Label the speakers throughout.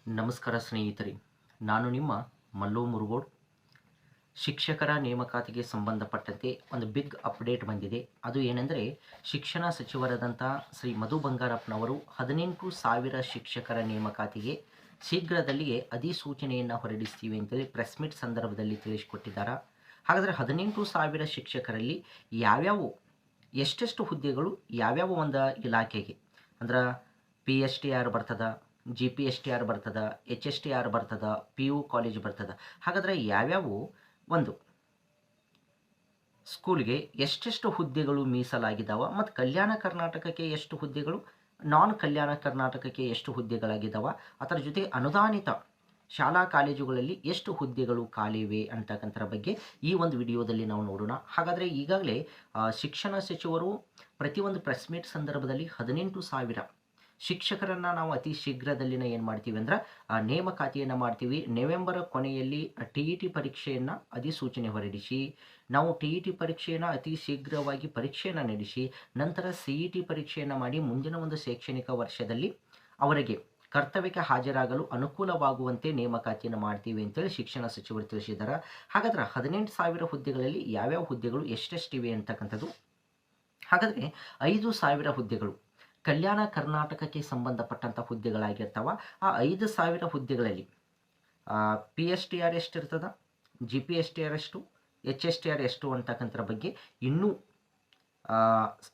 Speaker 1: ನಮಸ್ಕಾರ ಸ್ನೇಹಿತರೆ, ನಾನು ನಿಮ್ಮ ಮಲ್ಲು ಮುರುಗೋಡ್. ಶಿಕ್ಷಕರ ನೇಮಕಾತಿಗೆ ಸಂಬಂಧಪಟ್ಟಂತೆ ಒಂದು ಬಿಗ್ ಅಪ್ಡೇಟ್ ಬಂದಿದೆ. ಅದು ಏನೆಂದರೆ, ಶಿಕ್ಷಣ ಸಚಿವರಾದಂಥ ಶ್ರೀ ಮಧು ಬಂಗಾರಪ್ಪನವರು 18,000 ಶಿಕ್ಷಕರ ನೇಮಕಾತಿಗೆ ಶೀಘ್ರದಲ್ಲಿಯೇ ಅಧಿಸೂಚನೆಯನ್ನು ಹೊರಡಿಸ್ತೀವಿ ಅಂತೇಳಿ ಪ್ರೆಸ್ ಮೀಟ್ ಸಂದರ್ಭದಲ್ಲಿ ತಿಳಿಸಿಕೊಟ್ಟಿದ್ದಾರೆ. ಹಾಗಾದರೆ 18,000 ಶಿಕ್ಷಕರಲ್ಲಿ ಯಾವ್ಯಾವ ಎಷ್ಟೆಷ್ಟು ಹುದ್ದೆಗಳು ಯಾವ್ಯಾವ ಒಂದು ಇಲಾಖೆಗೆ ಅಂದ್ರೆ PSTR ಬರ್ತದ, GPSTR ಬರ್ತದ, HSTR ಬರ್ತದ, PU ಕಾಲೇಜ್ ಬರ್ತದ. ಹಾಗಾದರೆ ಯಾವ್ಯಾವು ಒಂದು ಸ್ಕೂಲ್ಗೆ ಎಷ್ಟೆಷ್ಟು ಹುದ್ದೆಗಳು ಮೀಸಲಾಗಿದ್ದಾವ ಮತ್ತು ಕಲ್ಯಾಣ ಕರ್ನಾಟಕಕ್ಕೆ ಎಷ್ಟು ಹುದ್ದೆಗಳು, ನಾನ್ ಕಲ್ಯಾಣ ಕರ್ನಾಟಕಕ್ಕೆ ಎಷ್ಟು ಹುದ್ದೆಗಳಾಗಿದ್ದಾವ, ಅದರ ಜೊತೆಗೆ ಅನುದಾನಿತ ಶಾಲಾ ಕಾಲೇಜುಗಳಲ್ಲಿ ಎಷ್ಟು ಹುದ್ದೆಗಳು ಖಾಲಿವೆ ಅಂತಕ್ಕಂಥರ ಬಗ್ಗೆ ಈ ಒಂದು ವಿಡಿಯೋದಲ್ಲಿ ನಾವು ನೋಡೋಣ. ಹಾಗಾದರೆ ಈಗಾಗಲೇ ಶಿಕ್ಷಣ ಸಚಿವರು ಪ್ರತಿಯೊಂದು ಪ್ರೆಸ್ ಮೀಟ್ ಸಂದರ್ಭದಲ್ಲಿ 18,000 ಶಿಕ್ಷಕರನ್ನು ನಾವು ಅತಿ ಶೀಘ್ರದಲ್ಲಿನ ಏನು ಮಾಡ್ತೀವಿ ಅಂದ್ರೆ ನೇಮಕಾತಿಯನ್ನು ಮಾಡ್ತೀವಿ. ನವೆಂಬರ್ ಕೊನೆಯಲ್ಲಿ TET ಪರೀಕ್ಷೆಯನ್ನು ಅಧಿಸೂಚನೆ ಹೊರಡಿಸಿ, ನಾವು TET ಪರೀಕ್ಷೆಯನ್ನು ಅತಿ ಶೀಘ್ರವಾಗಿ ಪರೀಕ್ಷೆಯನ್ನು ನಡೆಸಿ, ನಂತರ CET ಪರೀಕ್ಷೆಯನ್ನು ಮಾಡಿ ಮುಂದಿನ ಒಂದು ಶೈಕ್ಷಣಿಕ ವರ್ಷದಲ್ಲಿ ಅವರಿಗೆ ಕರ್ತವ್ಯಕ್ಕೆ ಹಾಜರಾಗಲು ಅನುಕೂಲವಾಗುವಂತೆ ನೇಮಕಾತಿಯನ್ನು ಮಾಡ್ತೀವಿ ಅಂತೇಳಿ ಶಿಕ್ಷಣ ಸಚಿವರು ತಿಳಿಸಿದ್ದಾರೆ. ಹಾಗಾದ್ರೆ 18,000 ಹುದ್ದೆಗಳಲ್ಲಿ ಯಾವ್ಯಾವ ಹುದ್ದೆಗಳು ಎಷ್ಟೆಷ್ಟಿವೆ ಅಂತಕ್ಕಂಥದ್ದು. ಹಾಗಾದರೆ 5,000 ಹುದ್ದೆಗಳು ಕಲ್ಯಾಣ ಕರ್ನಾಟಕಕ್ಕೆ ಸಂಬಂಧಪಟ್ಟಂಥ ಹುದ್ದೆಗಳಾಗಿರ್ತಾವ. ಆ 5,000 ಹುದ್ದೆಗಳಲ್ಲಿ PSTR ಎಷ್ಟಿರ್ತದ, GPSTR ಎಷ್ಟು, HSTR ಎಷ್ಟು ಅಂತಕ್ಕಂಥರ ಬಗ್ಗೆ ಇನ್ನೂ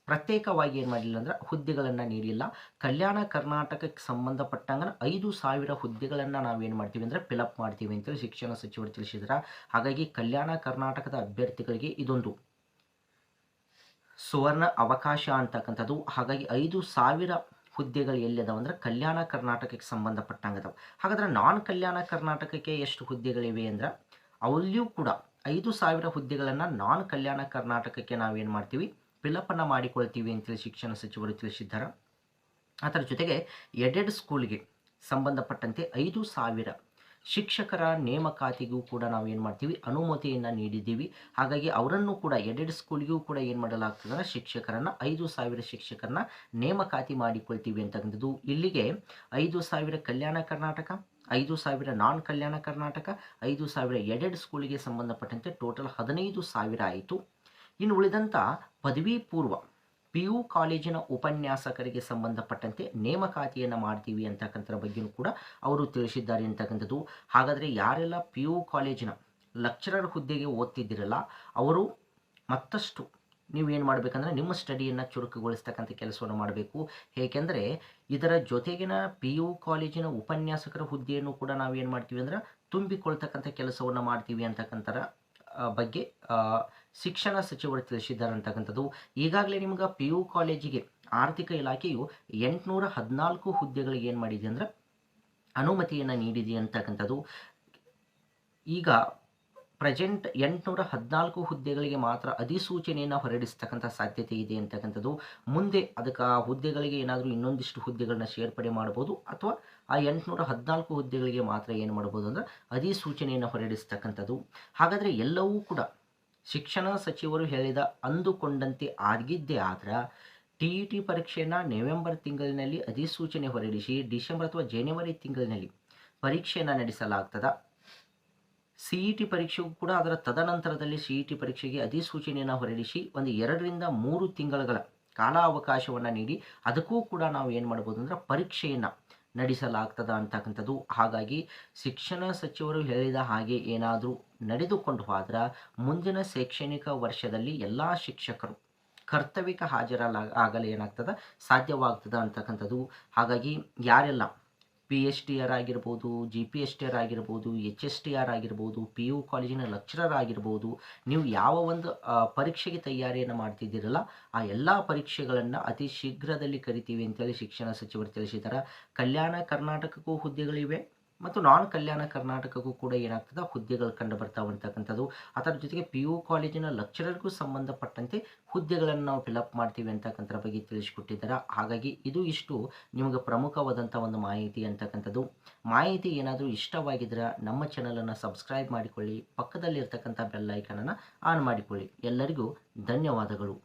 Speaker 1: ಪ್ರತ್ಯೇಕವಾಗಿ ಏನು ಮಾಡಿಲ್ಲ ಅಂದ್ರೆ ಹುದ್ದೆಗಳನ್ನು ನೀಡಿಲ್ಲ. ಕಲ್ಯಾಣ ಕರ್ನಾಟಕಕ್ಕೆ ಸಂಬಂಧಪಟ್ಟಂಗೆ 5,000 ಹುದ್ದೆಗಳನ್ನು ನಾವೇನು ಮಾಡ್ತೀವಿ ಅಂದರೆ ಫಿಲಪ್ ಮಾಡ್ತೀವಿ ಅಂತೇಳಿ ಶಿಕ್ಷಣ ಸಚಿವರು ತಿಳಿಸಿದ್ದಾರೆ. ಹಾಗಾಗಿ ಕಲ್ಯಾಣ ಕರ್ನಾಟಕದ ಅಭ್ಯರ್ಥಿಗಳಿಗೆ ಇದೊಂದು ಸುವರ್ಣ ಅವಕಾಶ ಅಂತಕ್ಕಂಥದ್ದು. ಹಾಗಾಗಿ 5,000 ಹುದ್ದೆಗಳು ಎಲ್ಲಿದಾವೆ ಅಂದರೆ ಕಲ್ಯಾಣ ಕರ್ನಾಟಕಕ್ಕೆ ಸಂಬಂಧಪಟ್ಟಂಗದವು. ಹಾಗಾದ್ರೆ ನಾನ್ ಕಲ್ಯಾಣ ಕರ್ನಾಟಕಕ್ಕೆ ಎಷ್ಟು ಹುದ್ದೆಗಳಿವೆ ಅಂದ್ರೆ ಅಲ್ಲಿಯೂ ಕೂಡ 5,000 ಹುದ್ದೆಗಳನ್ನು ನಾನ್ ಕಲ್ಯಾಣ ಕರ್ನಾಟಕಕ್ಕೆ ನಾವೇನು ಮಾಡ್ತೀವಿ ಫಿಲಪ್ಪನ್ನು ಮಾಡಿಕೊಳ್ತೀವಿ ಅಂತೇಳಿ ಶಿಕ್ಷಣ ಸಚಿವರು ತಿಳಿಸಿದ್ದಾರೆ. ಅದರ ಜೊತೆಗೆ ಎಡೆಡ್ ಸ್ಕೂಲ್ಗೆ ಸಂಬಂಧಪಟ್ಟಂತೆ 5,000 ಶಿಕ್ಷಕರ ನೇಮಕಾತಿಗೂ ಕೂಡ ನಾವು ಏನು ಮಾಡ್ತೀವಿ ಅನುಮತಿಯನ್ನು ನೀಡಿದ್ದೀವಿ. ಹಾಗಾಗಿ ಅವರನ್ನು ಕೂಡ ಎಡೆಡ್ ಸ್ಕೂಲ್ಗೂ ಕೂಡ ಏನು ಮಾಡಲಾಗ್ತದೆ ಅಂದರೆ ಶಿಕ್ಷಕರನ್ನು 5,000 ಶಿಕ್ಷಕರನ್ನ ನೇಮಕಾತಿ ಮಾಡಿಕೊಳ್ತೀವಿ ಅಂತಕ್ಕಂಥದ್ದು. ಇಲ್ಲಿಗೆ 5,000 ಕಲ್ಯಾಣ ಕರ್ನಾಟಕ, 5,000 ನಾನ್ ಕಲ್ಯಾಣ ಕರ್ನಾಟಕ, 5,000 ಎಡೆಡ್ ಸ್ಕೂಲಿಗೆ ಸಂಬಂಧಪಟ್ಟಂತೆ ಟೋಟಲ್ 15,000 ಆಯಿತು. ಇನ್ನು ಉಳಿದಂಥ ಪದವಿ ಪೂರ್ವ PU ಕಾಲೇಜಿನ ಉಪನ್ಯಾಸಕರಿಗೆ ಸಂಬಂಧಪಟ್ಟಂತೆ ನೇಮಕಾತಿಯನ್ನು ಮಾಡ್ತೀವಿ ಅಂತಕ್ಕಂಥರ ಬಗ್ಗೆಯೂ ಕೂಡ ಅವರು ತಿಳಿಸಿದ್ದಾರೆ ಅಂತಕ್ಕಂಥದ್ದು. ಹಾಗಾದರೆ ಯಾರೆಲ್ಲ PU ಕಾಲೇಜಿನ ಲೆಕ್ಚರರ್ ಹುದ್ದೆಗೆ ಓದ್ತಿದ್ದೀರಲ್ಲ ಅವರು ಮತ್ತಷ್ಟು ನೀವೇನು ಮಾಡಬೇಕಂದ್ರೆ ನಿಮ್ಮ ಸ್ಟಡಿಯನ್ನು ಚುರುಕುಗೊಳಿಸ್ತಕ್ಕಂಥ ಕೆಲಸವನ್ನು ಮಾಡಬೇಕು. ಏಕೆಂದರೆ ಇದರ ಜೊತೆಗಿನ PU ಕಾಲೇಜಿನ ಉಪನ್ಯಾಸಕರ ಹುದ್ದೆಯನ್ನು ಕೂಡ ನಾವೇನು ಮಾಡ್ತೀವಿ ಅಂದ್ರೆ ತುಂಬಿಕೊಳ್ತಕ್ಕಂಥ ಕೆಲಸವನ್ನು ಮಾಡ್ತೀವಿ ಅಂತಕ್ಕಂಥರ ಬಗ್ಗೆ ಶಿಕ್ಷಣ ಸಚಿವರು ತಿಳಿಸಿದ್ದಾರೆ ಅಂತಕ್ಕಂಥದ್ದು. ಈಗಾಗಲೇ ನಿಮ್ಗೆ PU ಕಾಲೇಜಿಗೆ ಆರ್ಥಿಕ ಇಲಾಖೆಯು 814 ಹುದ್ದೆಗಳಿಗೆ ಏನು ಮಾಡಿದೆ ಅಂದ್ರೆ ಅನುಮತಿಯನ್ನು ನೀಡಿದೆ ಅಂತಕ್ಕಂಥದ್ದು. ಈಗ ಪ್ರೆಸೆಂಟ್ 814 ಹುದ್ದೆಗಳಿಗೆ ಮಾತ್ರ ಅಧಿಸೂಚನೆಯನ್ನು ಹೊರಡಿಸ್ತಕ್ಕಂಥ ಸಾಧ್ಯತೆ ಇದೆ ಅಂತಕ್ಕಂಥದ್ದು. ಮುಂದೆ ಅದಕ್ಕೆ ಆ ಹುದ್ದೆಗಳಿಗೆ ಏನಾದರೂ ಇನ್ನೊಂದಿಷ್ಟು ಹುದ್ದೆಗಳನ್ನ ಸೇರ್ಪಡೆ ಮಾಡ್ಬೋದು, ಅಥವಾ ಆ 814 ಹುದ್ದೆಗಳಿಗೆ ಮಾತ್ರ ಏನು ಮಾಡ್ಬೋದು ಅಂದರೆ ಅಧಿಸೂಚನೆಯನ್ನು ಹೊರಡಿಸ್ತಕ್ಕಂಥದ್ದು. ಹಾಗಾದರೆ ಎಲ್ಲವೂ ಕೂಡ ಶಿಕ್ಷಣ ಸಚಿವರು ಹೇಳಿದ ಅಂದುಕೊಂಡಂತೆ ಆಗಿದ್ದೇ ಆದ್ರೆ TET ಪರೀಕ್ಷೆಯನ್ನು ನವೆಂಬರ್ ತಿಂಗಳಿನಲ್ಲಿ ಅಧಿಸೂಚನೆ ಹೊರಡಿಸಿ ಡಿಸೆಂಬರ್ ಅಥವಾ ಜನವರಿ ತಿಂಗಳಿನಲ್ಲಿ ಪರೀಕ್ಷೆಯನ್ನು ನಡೆಸಲಾಗ್ತದೆ. CET ಪರೀಕ್ಷೆಗೂ ಕೂಡ ಅದರ ತದನಂತರದಲ್ಲಿ CET ಪರೀಕ್ಷೆಗೆ ಅಧಿಸೂಚನೆಯನ್ನು ಹೊರಡಿಸಿ ಒಂದು 2 ರಿಂದ 3 ತಿಂಗಳ ಕಾಲಾವಕಾಶವನ್ನು ನೀಡಿ ಅದಕ್ಕೂ ಕೂಡ ನಾವು ಏನು ಮಾಡ್ಬೋದು ಅಂದರೆ ಪರೀಕ್ಷೆಯನ್ನು ನಡೆಸಲಾಗ್ತದ ಅಂತಕ್ಕಂಥದ್ದು. ಹಾಗಾಗಿ ಶಿಕ್ಷಣ ಸಚಿವರು ಹೇಳಿದ ಹಾಗೆ ಏನಾದರೂ ನಡೆದುಕೊಂಡು ಹೋದ್ರೆ ಮುಂದಿನ ಶೈಕ್ಷಣಿಕ ವರ್ಷದಲ್ಲಿ ಎಲ್ಲ ಶಿಕ್ಷಕರು ಕರ್ತವ್ಯಕ್ಕೆ ಆಗಲು ಏನಾಗ್ತದೆ ಸಾಧ್ಯವಾಗ್ತದೆ ಅಂತಕ್ಕಂಥದ್ದು. ಹಾಗಾಗಿ ಯಾರೆಲ್ಲ PSTR ಆಗಿರ್ಬೋದು, GPSTR ಆಗಿರ್ಬೋದು, HSTR ಆಗಿರ್ಬೋದು, PU ಕಾಲೇಜಿನ ಲೆಕ್ಚರರ್ ಆಗಿರ್ಬೋದು, ನೀವು ಯಾವ ಒಂದು ಪರೀಕ್ಷೆಗೆ ತಯಾರಿಯನ್ನು ಮಾಡ್ತಿದ್ದೀರಲ್ಲ ಆ ಎಲ್ಲ ಪರೀಕ್ಷೆಗಳನ್ನು ಅತಿ ಶೀಘ್ರದಲ್ಲಿ ಕರಿತೀವಿ ಅಂತೇಳಿ ಶಿಕ್ಷಣ ಸಚಿವರು ತಿಳಿಸಿದ್ದಾರೆ. ಕಲ್ಯಾಣ ಕರ್ನಾಟಕಕ್ಕೂ ಹುದ್ದೆಗಳಿವೆ ಮತ್ತು ನಾನ್ ಕಲ್ಯಾಣ ಕರ್ನಾಟಕಕ್ಕೂ ಕೂಡ ಏನಾಗ್ತದೆ ಹುದ್ದೆಗಳು ಕಂಡು ಬರ್ತಾವೆ ಅಂತಕ್ಕಂಥದ್ದು. ಅದರ ಜೊತೆಗೆ PU ಕಾಲೇಜಿನ ಲೆಕ್ಚರರ್ಗೂ ಸಂಬಂಧಪಟ್ಟಂತೆ ಹುದ್ದೆಗಳನ್ನು ನಾವು ಫಿಲಪ್ ಮಾಡ್ತೀವಿ ಅಂತಕ್ಕಂಥರ ಬಗ್ಗೆ ತಿಳಿಸಿಕೊಟ್ಟಿದ್ದಾರೆ. ಹಾಗಾಗಿ ಇದು ಇಷ್ಟು ನಿಮಗೆ ಪ್ರಮುಖವಾದಂಥ ಒಂದು ಮಾಹಿತಿ ಅಂತಕ್ಕಂಥದ್ದು. ಮಾಹಿತಿ ಏನಾದರೂ ಇಷ್ಟವಾಗಿದ್ದರೆ ನಮ್ಮ ಚಾನಲನ್ನು ಸಬ್ಸ್ಕ್ರೈಬ್ ಮಾಡಿಕೊಳ್ಳಿ, ಪಕ್ಕದಲ್ಲಿರ್ತಕ್ಕಂಥ ಬೆಲ್ ಐಕನನ್ನು ಆನ್ ಮಾಡಿಕೊಳ್ಳಿ. ಎಲ್ಲರಿಗೂ ಧನ್ಯವಾದಗಳು.